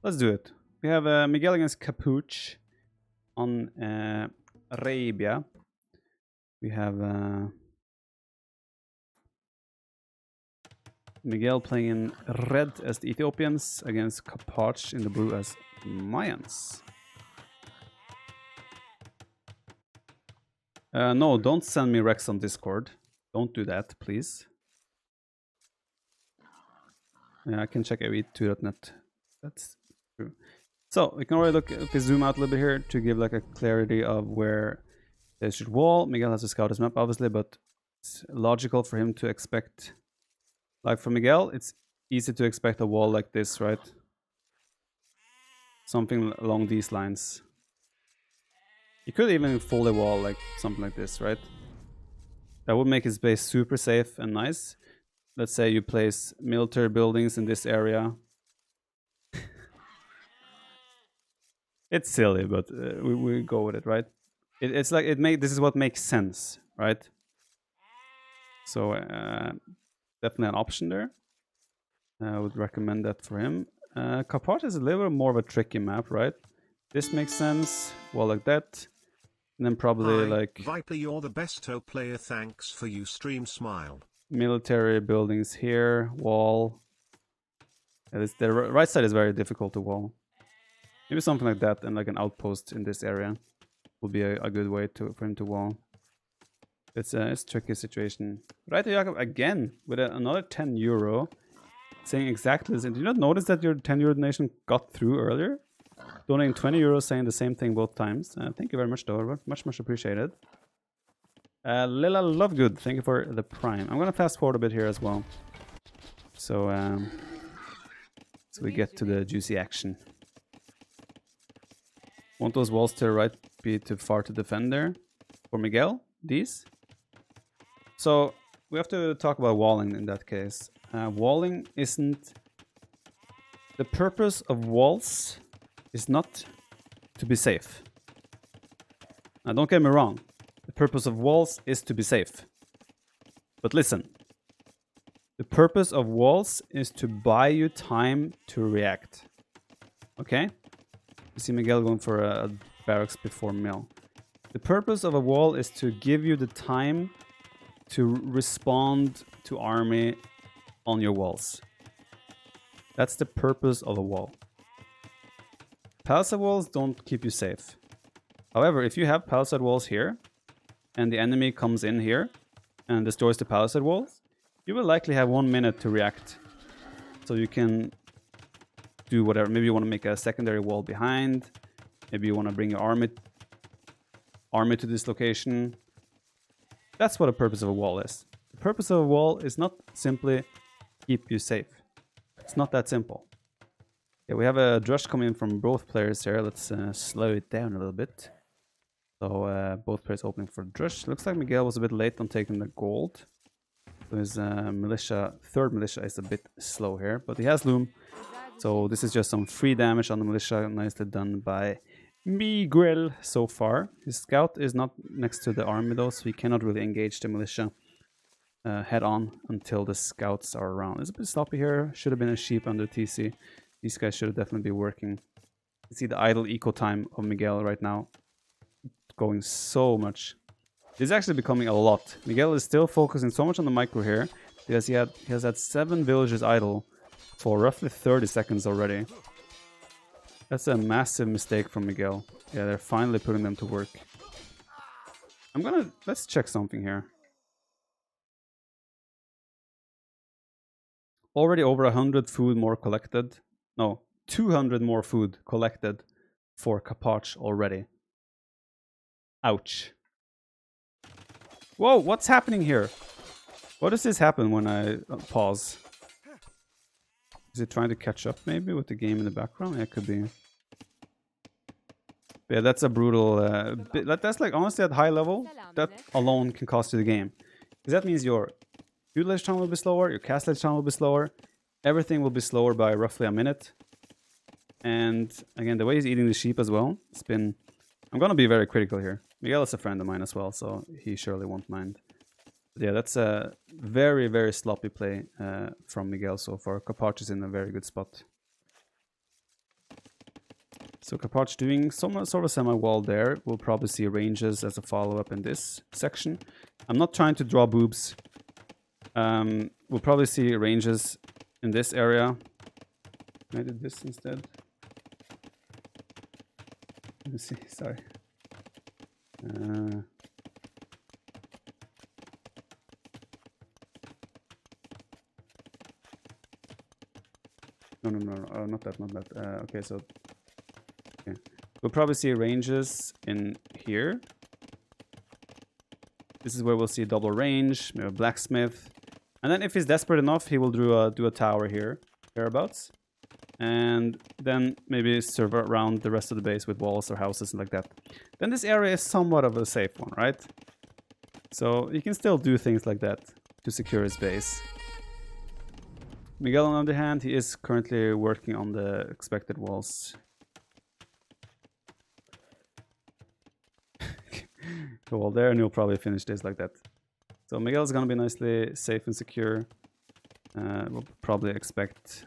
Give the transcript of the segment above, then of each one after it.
Let's do it. We have Miguel against Capuch on Arabia. We have Miguel playing in red as the Ethiopians against Capuch in the blue as Mayans. No, don't send me Rex on Discord. Don't do that, please. Yeah, I can check AV2.net. That's true. So we can already look, if we zoom out a little bit here to give like a clarity of where they should wall. Miguel has to scout his map, obviously, but it's logical for him to expect, like for Miguel, it's easy to expect a wall like this, right? Something along these lines. You could even fold a wall like something like this, right? That would make his base super safe and nice. Let's say you place military buildings in this area. It's silly, but we go with it, right? It's like this is what makes sense, right? So definitely an option there. I would recommend that for him. Kapart is a little more of a tricky map, right? This makes sense. Wall like that. And then probably like Viper, you're the best toe player. Thanks for you stream, smile. Military buildings here, wall. The right side is very difficult to wall. Maybe something like that and like an outpost in this area will be a good way for him to wall. It's a tricky situation. Right, Jakob, again with another 10 euro, saying exactly this. Did you not notice that your 10 euro donation got through earlier? Donating 20 euros, saying the same thing both times. Thank you very much, though. Much appreciated. Lila Lovegood, thank you for the prime. I'm gonna fast forward a bit here as well, so we get to the juicy action. Want those walls to the right be too far to defend there? For Miguel, these. So we have to talk about walling in that case. Walling isn't... The purpose of walls is not to be safe. Now don't get me wrong. The purpose of walls is to be safe. But listen. The purpose of walls is to buy you time to react. Okay? You see Miguel going for a barracks before mill. The purpose of a wall is to give you the time to respond to army on your walls. That's the purpose of a wall. Palisade walls don't keep you safe. However, if you have palisade walls here, and the enemy comes in here and destroys the palisade walls, you will likely have 1 minute to react. So you can do whatever. Maybe you want to make a secondary wall behind. Maybe you want to bring your army to this location. That's what the purpose of a wall is. The purpose of a wall is not simply keep you safe. It's not that simple. Yeah, we have a drush coming in from both players here. Let's slow it down a little bit. So both players opening for drush. Looks like Miguel was a bit late on taking the gold. So his third militia is a bit slow here, but he has loom. So this is just some free damage on the militia, nicely done by Miguel so far. His scout is not next to the army though, so he cannot really engage the militia head on until the scouts are around. It's a bit sloppy here. Should have been a sheep under TC. These guys should have definitely be working. You see the idle eco time of Miguel right now. Going so much. This is actually becoming a lot. Miguel is still focusing so much on the micro here because he has had 7 villages idle for roughly 30 seconds already. That's a massive mistake from Miguel. Yeah, they're finally putting them to work. Let's check something here. Already over 100 food more collected. No, 200 more food collected for Kapach already. Ouch. Whoa, what's happening here? What does this happen when I pause? Is it trying to catch up maybe with the game in the background? Yeah, it could be. Yeah, that's a brutal... that's like, honestly, at high level, that alone can cost you the game. Because that means your tutelage time will be slower, your castlage time will be slower, everything will be slower by roughly a minute. And again, the way he's eating the sheep as well, it's been... I'm going to be very critical here. Miguel is a friend of mine as well, so he surely won't mind. But yeah, that's a very, very sloppy play from Miguel so far. Kapach is in a very good spot. So Kapach doing some sort of semi-wall there. We'll probably see ranges as a follow-up in this section. I'm not trying to draw boobs. We'll probably see ranges in this area. I did this instead. Let me see, sorry. No, not that. Okay, so okay. We'll probably see ranges in here. This is where we'll see double range, maybe a blacksmith. And then if he's desperate enough, he will do a tower here, thereabouts. And then maybe serve around the rest of the base with walls or houses and like that. Then this area is somewhat of a safe one, right? So you can still do things like that to secure his base. Miguel, on the other hand, he is currently working on the expected walls. Go all there and he'll probably finish this like that. So Miguel's gonna be nicely safe and secure. We'll probably expect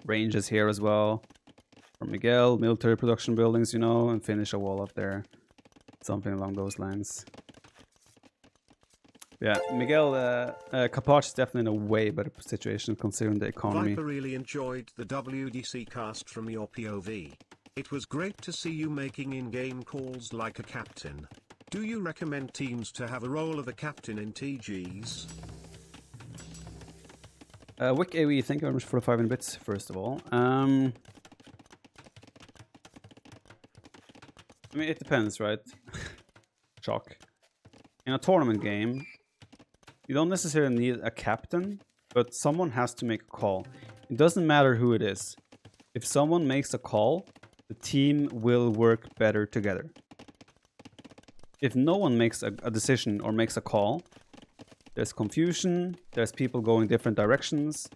ranges here as well from Miguel, military production buildings, you know, and finish a wall up there. Something along those lines. Yeah, Miguel, Kapach is definitely in a way better situation considering the economy. Viper really enjoyed the WDC cast from your POV. It was great to see you making in-game calls like a captain. Do you recommend teams to have a role of a captain in TGs? Wick AWE, thank you very much for the 500 bits, first of all. I mean, it depends, right? Shock. In a tournament game, you don't necessarily need a captain, but someone has to make a call. It doesn't matter who it is. If someone makes a call, the team will work better together. If no one makes a decision or makes a call, there's confusion, there's people going different directions,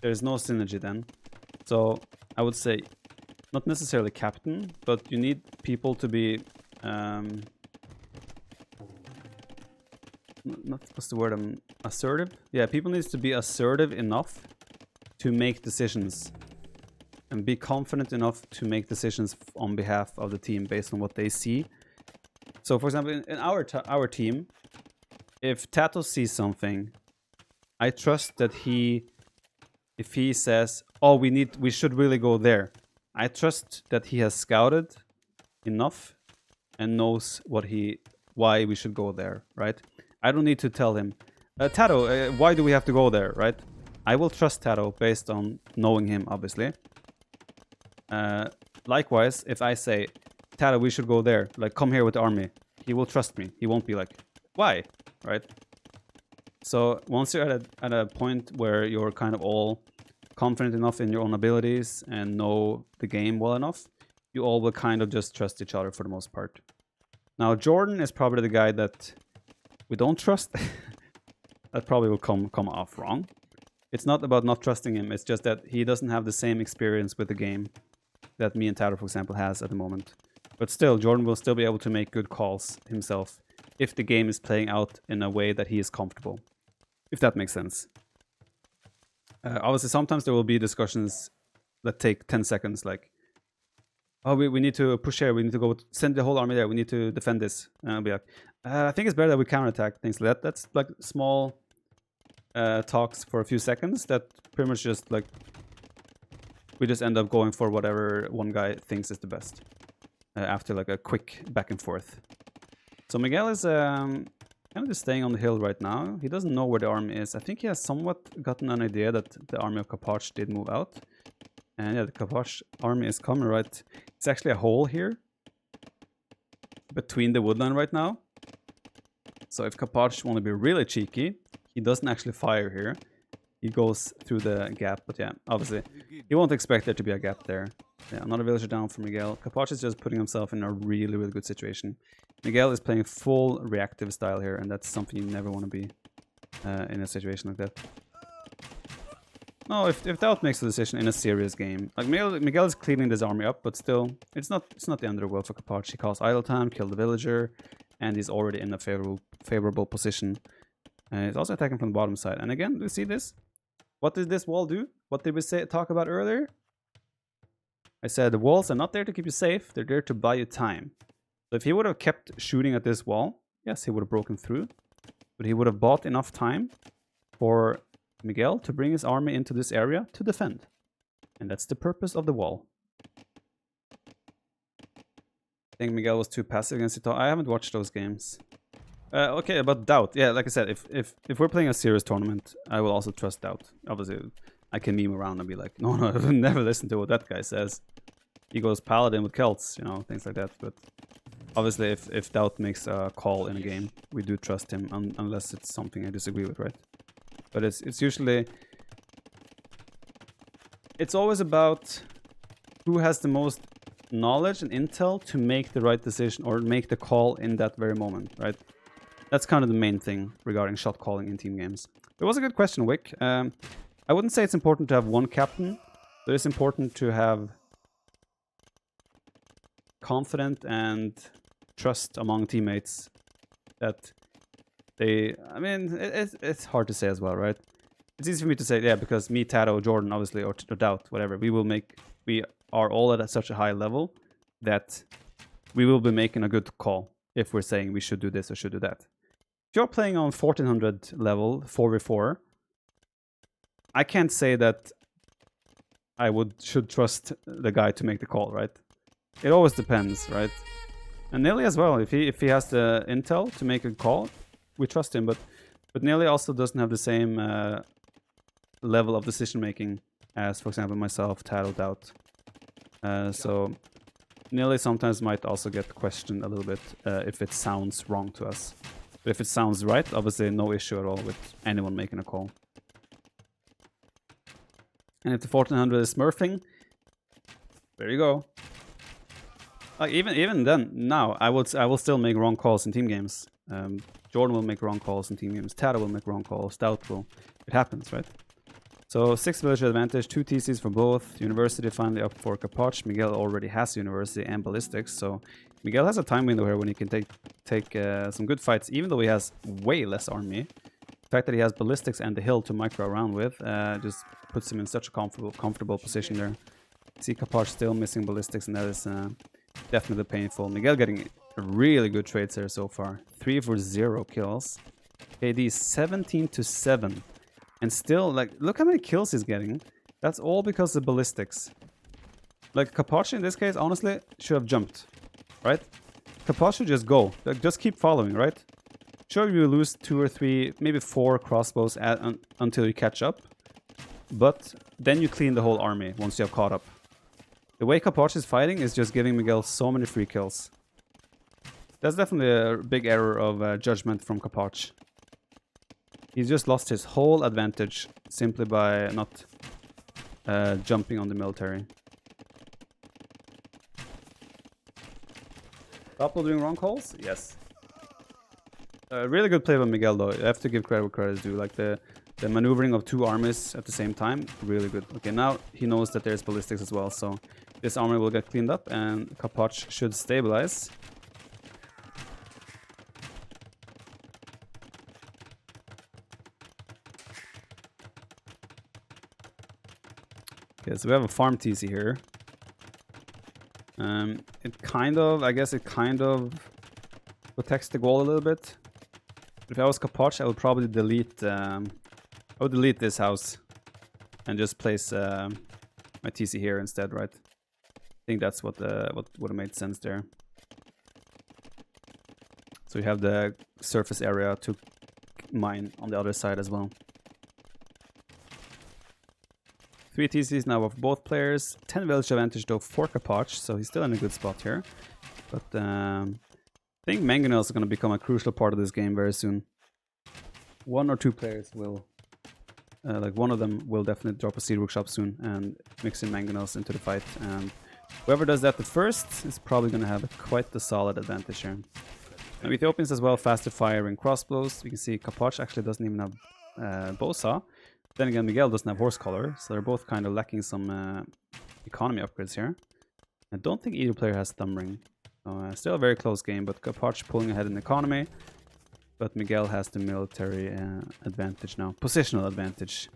there's no synergy then. So I would say not necessarily captain, but you need people to be what's the word, assertive? Yeah, people need to be assertive enough to make decisions and be confident enough to make decisions on behalf of the team based on what they see. So for example, in our team, if Tato sees something, I trust that if he says, oh, we should really go there, I trust that he has scouted enough and knows why we should go there, right? I don't need to tell him, Tato, why do we have to go there, right? I will trust Tato based on knowing him, obviously. Likewise, if I say, Tato, we should go there, like, come here with the army, he will trust me. He won't be like, why, right? So once you're at a point where you're kind of all confident enough in your own abilities and know the game well enough, you all will kind of just trust each other for the most part. Now, Jordan is probably the guy that we don't trust. That probably will come off wrong. It's not about not trusting him. It's just that he doesn't have the same experience with the game that me and Tato, for example, has at the moment. But still, Jordan will still be able to make good calls himself if the game is playing out in a way that he is comfortable. If that makes sense. Obviously, sometimes there will be discussions that take 10 seconds, like, oh, we need to push here, we need to go send the whole army there, we need to defend this. And I'll be like, I think it's better that we counterattack, things like that. That's like small talks for a few seconds that pretty much just like, we just end up going for whatever one guy thinks is the best after like a quick back and forth. So Miguel is kind of just staying on the hill right now. He doesn't know where the army is. I think he has somewhat gotten an idea that the army of Kapach did move out. And yeah, the Kapach army is coming, right? It's actually a hole here between the woodland right now. So if Kapach want to be really cheeky, he doesn't actually fire here. He goes through the gap, but yeah, obviously, you won't expect there to be a gap there. Yeah, another villager down for Miguel. Kapach is just putting himself in a really, really good situation. Miguel is playing full reactive style here, and that's something you never want to be in a situation like that. No, if Doubt makes a decision in a serious game, like Miguel is cleaning this army up, but still, it's not the end of the world for Kapach. He calls idle time, kill the villager, and he's already in a favorable position. He's also attacking from the bottom side. And again, do you see this? What did this wall do? What did we talk about earlier? I said the walls are not there to keep you safe, they're there to buy you time. So if he would have kept shooting at this wall, yes, he would have broken through. But he would have bought enough time for Miguel to bring his army into this area to defend. And that's the purpose of the wall. I think Miguel was too passive against Ito. I haven't watched those games. Okay, about Doubt. Yeah, like I said, if we're playing a serious tournament, I will also trust Doubt. Obviously, I can meme around and be like, no, I will never listen to what that guy says. He goes Paladin with Celts, you know, things like that. But obviously, if Doubt makes a call in a game, we do trust him, unless it's something I disagree with, right? But it's usually... It's always about who has the most knowledge and intel to make the right decision or make the call in that very moment, right? That's kind of the main thing regarding shot calling in team games. It was a good question, Wick. I wouldn't say it's important to have one captain, but it's important to have confidence and trust among teammates that they... I mean, it's hard to say as well, right? It's easy for me to say, yeah, because me, Tato, Jordan, obviously, or Doubt, whatever, we are all at such a high level that we will be making a good call if we're saying we should do this or should do that. If you're playing on 1400 level, 4v4, I can't say that I should trust the guy to make the call, right? It always depends, right? And Nelly as well, if he has the intel to make a call, we trust him, but Nelly also doesn't have the same level of decision making as, for example, myself, Tato, Doubt. So Nelly sometimes might also get questioned a little bit if it sounds wrong to us. But if it sounds right, obviously no issue at all with anyone making a call. And if the 1400 is smurfing, there you go. Like even then, now I will still make wrong calls in team games. Jordan will make wrong calls in team games. Tato will make wrong calls. Doubt will. It happens, right? So 6 villager advantage, 2 TCs for both. University finally up for Capoch. Miguel already has University and Ballistics, so Miguel has a time window here when he can take some good fights, even though he has way less army. The fact that he has Ballistics and the hill to micro around with just puts him in such a comfortable position there. See Capoch still missing Ballistics, and that is definitely painful. Miguel getting really good trades here so far. 3 for 0 kills. KD 17-7. And still, like, look how many kills he's getting. That's all because of Ballistics. Like, Capoch in this case, honestly, should have jumped. Right? Capoch should just go. Like, just keep following, right? Sure, you lose 2 or 3, maybe 4 crossbows until you catch up. But then you clean the whole army once you have caught up. The way Capoch is fighting is just giving Miguel so many free kills. That's definitely a big error of judgment from Capoch. He's just lost his whole advantage simply by not jumping on the military. Pablo doing wrong calls? Yes. Really good play by Miguel though. You have to give credit where credit is due. Like the maneuvering of 2 armies at the same time, really good. Okay, now he knows that there's Ballistics as well, so this army will get cleaned up and Capoch should stabilize. Okay, so we have a farm TC here. It kind of, I guess it kind of protects the goal a little bit. But if I was Capoch, I would probably delete, I would delete this house and just place my TC here instead, right? I think that's what would have made sense there. So you have the surface area to mine on the other side as well. 3 TCs now of both players. 10 village advantage though for Capoch, so he's still in a good spot here. But I think mangonels are going to become a crucial part of this game very soon. 1 or 2 players will, like one of them will definitely drop a seed workshop soon and mix in mangonels into the fight. And whoever does that the first is probably going to have quite the solid advantage here. And Ethiopians as well, faster firing crossbows. You can see Capoch actually doesn't even have bow saw. Then again, Miguel doesn't have horse collar, so they're both kind of lacking some economy upgrades here. I don't think either player has thumb ring. So, still a very close game, but Capoch pulling ahead in economy. But Miguel has the military advantage now. Positional advantage.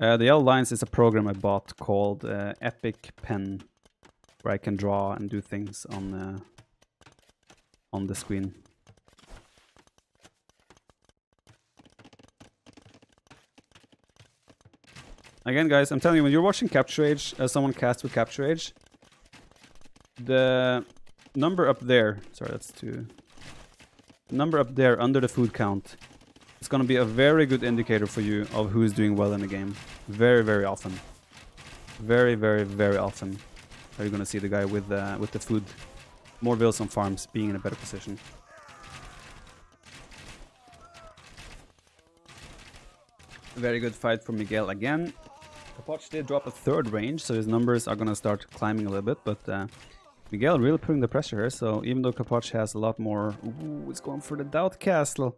The yellow lines is a program I bought called Epic Pen, where I can draw and do things on the screen. Again, guys, I'm telling you, when you're watching Capture Age, someone cast with Capture Age, the number up there, sorry, that's too... The number up there under the food count is going to be a very good indicator for you of who is doing well in the game. Very, very often. Very, very, very often are you going to see the guy with the food, more vills on farms, being in a better position. Very good fight for Miguel again. Kapoch did drop a third range, so his numbers are going to start climbing a little bit, but Miguel really putting the pressure here, so even though Kapoch has a lot more... Ooh, he's going for the Doubt Castle.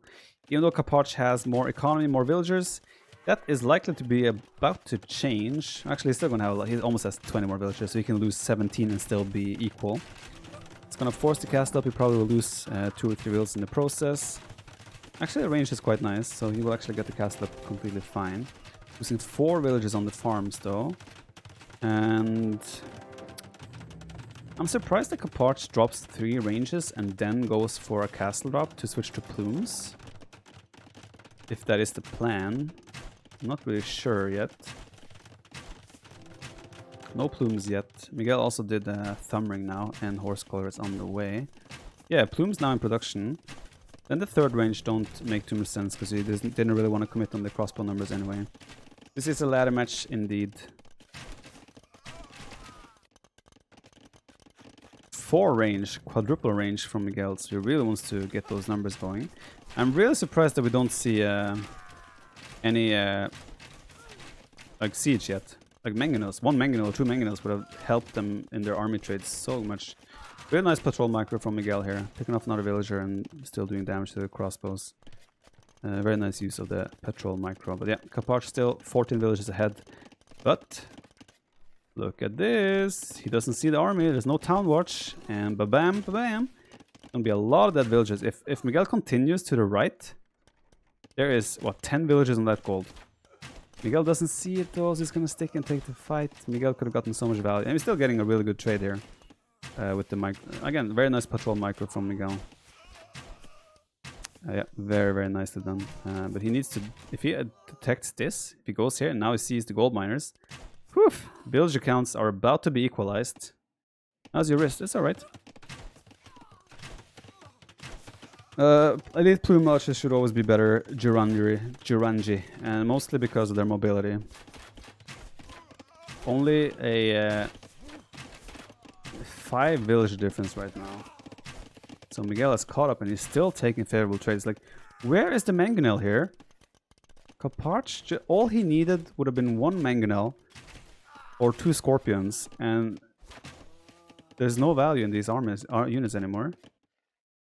Even though Kapoch has more economy, more villagers, that is likely to be about to change. Actually, he's still going to have... He almost has 20 more villagers, so he can lose 17 and still be equal. It's going to force the castle up. He probably will lose 2 or 3 vills in the process. Actually, the range is quite nice, so he will actually get the castle up completely fine. Losing 4 villagers on the farms, though. And... I'm surprised that Kapoch drops 3 ranges and then goes for a castle drop to switch to plumes. If that is the plan. I'm not really sure yet. No plumes yet. Miguel also did a thumb ring now, and horse collar is on the way. Yeah, plumes now in production. Then the third range don't make too much sense because he didn't really want to commit on the crossbow numbers anyway. This is a ladder match indeed. 4 range, quadruple range from Miguel, so he really wants to get those numbers going. I'm really surprised that we don't see any like siege yet. Like mangonels, 1 mangonel or 2 mangonels would have helped them in their army trades so much. Really nice patrol micro from Miguel here, picking off another villager and still doing damage to the crossbows. Very nice use of the patrol micro, but yeah, Kapoch still 14 villages ahead, but look at this. He doesn't see the army. There's no town watch. And ba-bam, ba-bam. Gonna be a lot of dead villagers. If Miguel continues to the right, there is, what, 10 villagers on that gold. Miguel doesn't see it though, so he's gonna stick and take the fight. Miguel could have gotten so much value. And he's still getting a really good trade here. With the mic. Again, very nice patrol micro from Miguel. Yeah, very, very nicely done. But he needs to, if he detects this, if he goes here and now he sees the gold miners, whew, villager counts are about to be equalized. How's your wrist? It's alright. Elite plume archers should always be better Juranji, and mostly because of their mobility. Only a 5 villager difference right now. So Miguel is caught up and he's still taking favorable trades. Like, where is the mangonel here? Kapoch, all he needed would have been 1 mangonel or 2 scorpions, and there's no value in these units anymore.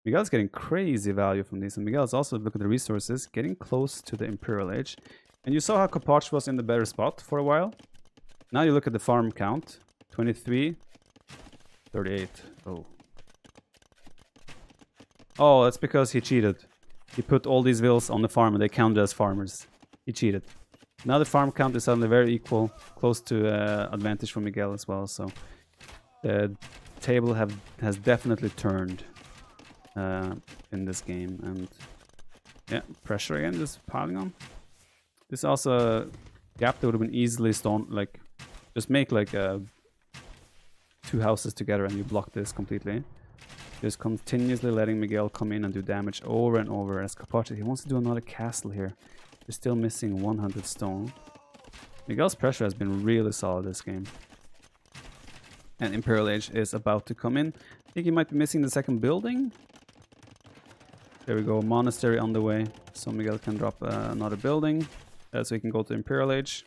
Miguel's getting crazy value from these, and Miguel's also, look at the resources, getting close to the Imperial Age. And you saw how Kapoch was in the better spot for a while. Now you look at the farm count. 23, 38. Oh. Oh, that's because he cheated. He put all these vills on the farm and they counted as farmers. He cheated. Now the farm count is suddenly very equal, close to advantage for Miguel as well. So the table has definitely turned in this game, and yeah, pressure again, just piling on. This is also a gap that would have been easily stone, like just make like 2 houses together and you block this completely. Just continuously letting Miguel come in and do damage over and over. As Kapoch, he wants to do another castle here. They're still missing 100 stone. Miguel's pressure has been really solid this game. And Imperial Age is about to come in. I think he might be missing the second building. There we go, monastery on the way. So Miguel can drop another building. So he can go to Imperial Age.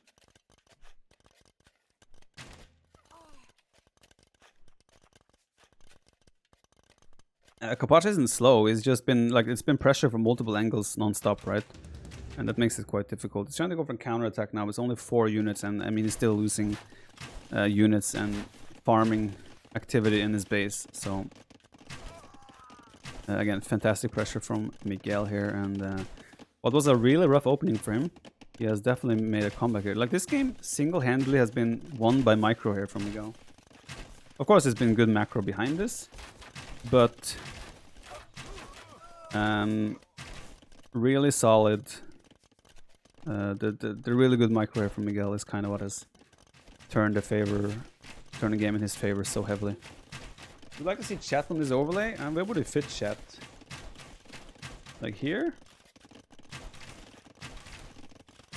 Kapoch isn't slow, it's just been like, it's been pressure from multiple angles non-stop, right? And that makes it quite difficult. He's trying to go for a counter-attack now. It's only 4 units, and I mean, he's still losing units and farming activity in his base. So, again, fantastic pressure from Miguel here. And what was a really rough opening for him, he has definitely made a comeback here. Like, this game single-handedly has been won by micro here from Miguel. Of course, there's been good macro behind this, but really solid. The really good micro here from Miguel is kind of what has turned the game in his favor so heavily. Would you like to see chat on this overlay? Where would it fit chat? Like here?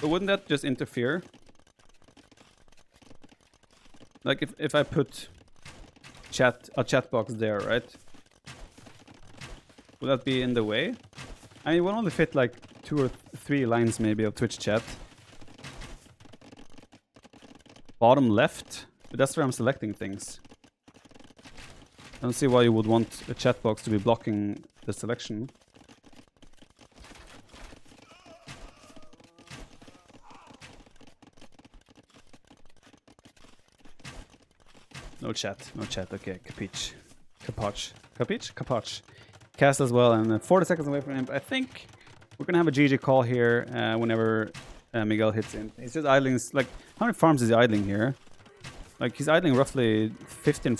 But wouldn't that just interfere? Like if I put a chat box there, right? Would that be in the way? I mean, it would only fit like 2 or 3 lines maybe of Twitch chat. Bottom left, but that's where I'm selecting things. I don't see why you would want a chat box to be blocking the selection. No chat, okay, capiche. Cast as well, and 40 seconds away from him. I think we're gonna have a GG call here whenever Miguel hits in. He's just idling, like, how many farms is he idling here? Like, he's idling roughly 15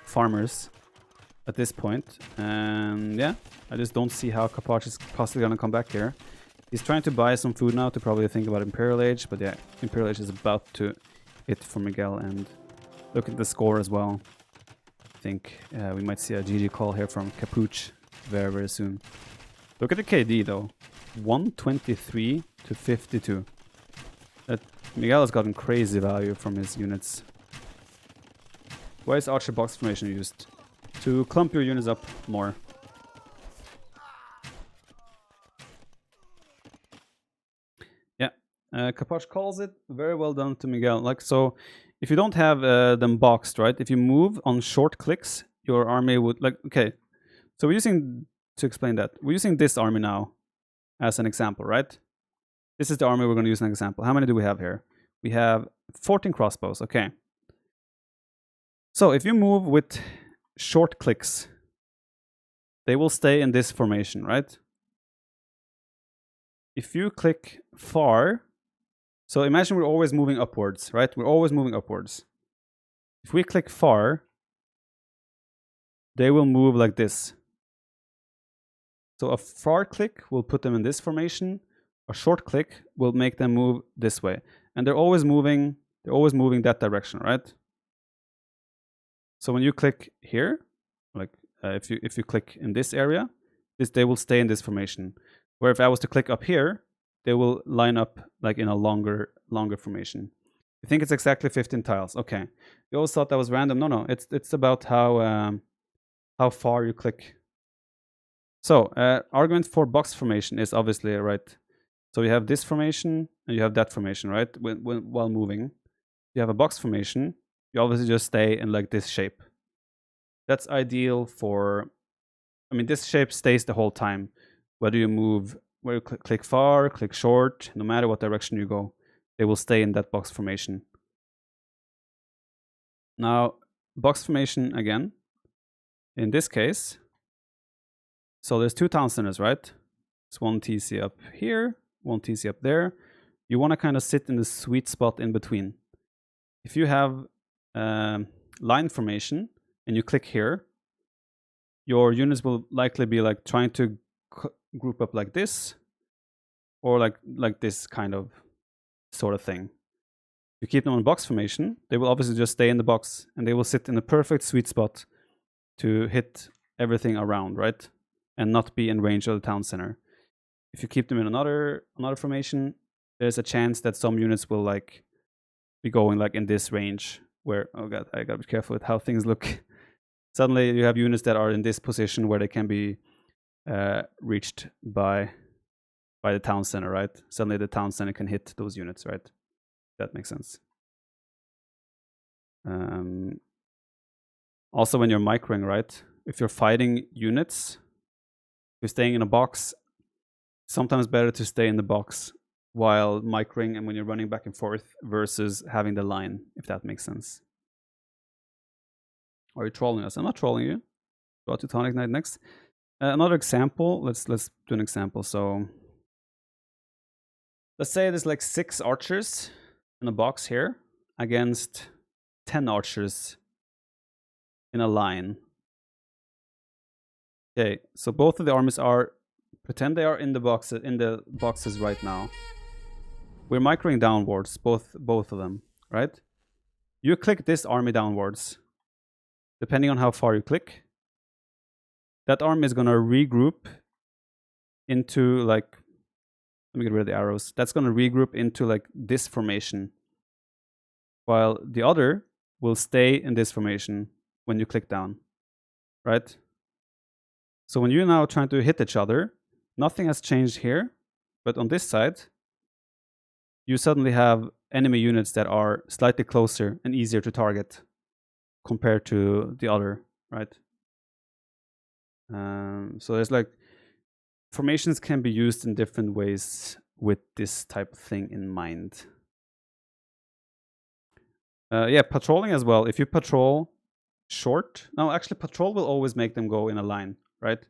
farmers at this point. And yeah, I just don't see how Capache is possibly gonna come back here. He's trying to buy some food now to probably think about Imperial Age, but yeah, Imperial Age is about to hit for Miguel, and look at the score as well. I think we might see a GG call here from Capuch very, very soon. Look at the KD though, 123 to 52. That Miguel has gotten crazy value from his units. Why is Archer box formation used? To clump your units up more. Yeah, Capuch calls it. Very well done to Miguel. Like, so, if you don't have them boxed, right? If you move on short clicks, your army would, like, okay. So we're using, to explain that, we're using this army now as an example, right? This is the army we're going to use as an example. How many do we have here? We have 14 crossbows, okay. So if you move with short clicks, they will stay in this formation, right? If you click far, so imagine we're always moving upwards, right? We're always moving upwards. If we click far, they will move like this. So a far click will put them in this formation. A short click will make them move this way. And they're always moving that direction, right? So when you click here, like if you click in this area, they will stay in this formation. Where if I was to click up here, they will line up like in a longer formation. You think it's exactly 15 tiles? Okay. You always thought that was random. No, it's about how far you click. So argument for box formation is obviously right. So you have this formation and you have that formation, right? While moving, you have a box formation. You obviously just stay in like this shape. That's ideal for, I mean, this shape stays the whole time. Whether you move, where you click far, click short, no matter what direction you go, they will stay in that box formation. Now, box formation again, in this case, so there's 2 town centers, right? It's 1 TC up here, 1 TC up there. You want to kind of sit in the sweet spot in between. If you have line formation and you click here, your units will likely be like trying to group up like this, or like this kind of sort of thing. You keep them on box formation, they will obviously just stay in the box, and they will sit in the perfect sweet spot to hit everything around, right? And not be in range of the town center. If you keep them in another formation, there's a chance that some units will like be going like in this range where, oh god, I gotta be careful with how things look. Suddenly you have units that are in this position where they can be reached by the town center, right? Suddenly the town center can hit those units, right? That makes sense. Also, when you're microing, right? If you're fighting units, if you're staying in a box, sometimes better to stay in the box while microing and when you're running back and forth versus having the line, if that makes sense. Are you trolling us? I'm not trolling you. Go to Tonic Night next. Another example. Let's do an example. So Let's say there's like 6 archers in a box here against 10 archers in a line. Okay, so both of the armies are, pretend they are in the boxes right now. We're microing downwards, both of them, right? You click this army downwards. Depending on how far you click, that army is gonna regroup into like, let me get rid of the arrows. That's gonna regroup into like this formation, while the other will stay in this formation when you click down, right? So when you're now trying to hit each other, nothing has changed here, but on this side, you suddenly have enemy units that are slightly closer and easier to target compared to the other, right? So there's like, formations can be used in different ways with this type of thing in mind. Yeah, patrolling as well. If you patrol short, no, actually patrol will always make them go in a line, right?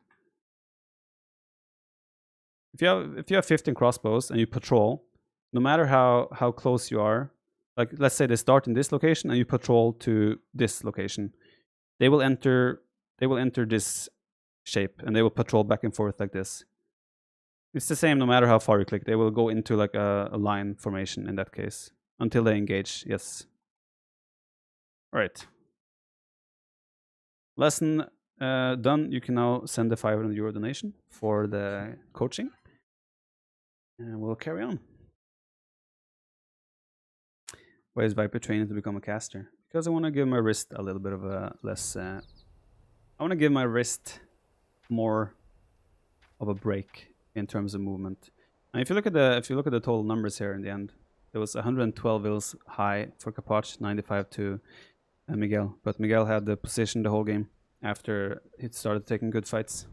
If you have 15 crossbows and you patrol, no matter how close you are, like let's say they start in this location and you patrol to this location, they will enter this shape and they will patrol back and forth like this. It's the same no matter how far you click. They will go into like a line formation in that case until they engage. Yes. All right. Lesson done. You can now send the €500 donation for the coaching, and we'll carry on. Why is Viper training to become a caster? Because I want to give my wrist a little bit of a less. I want to give my wrist more of a break in terms of movement. And if you look at the total numbers here in the end, there was 112 wills high for Capoch, 95 to Miguel. But Miguel had the position the whole game after he started taking good fights.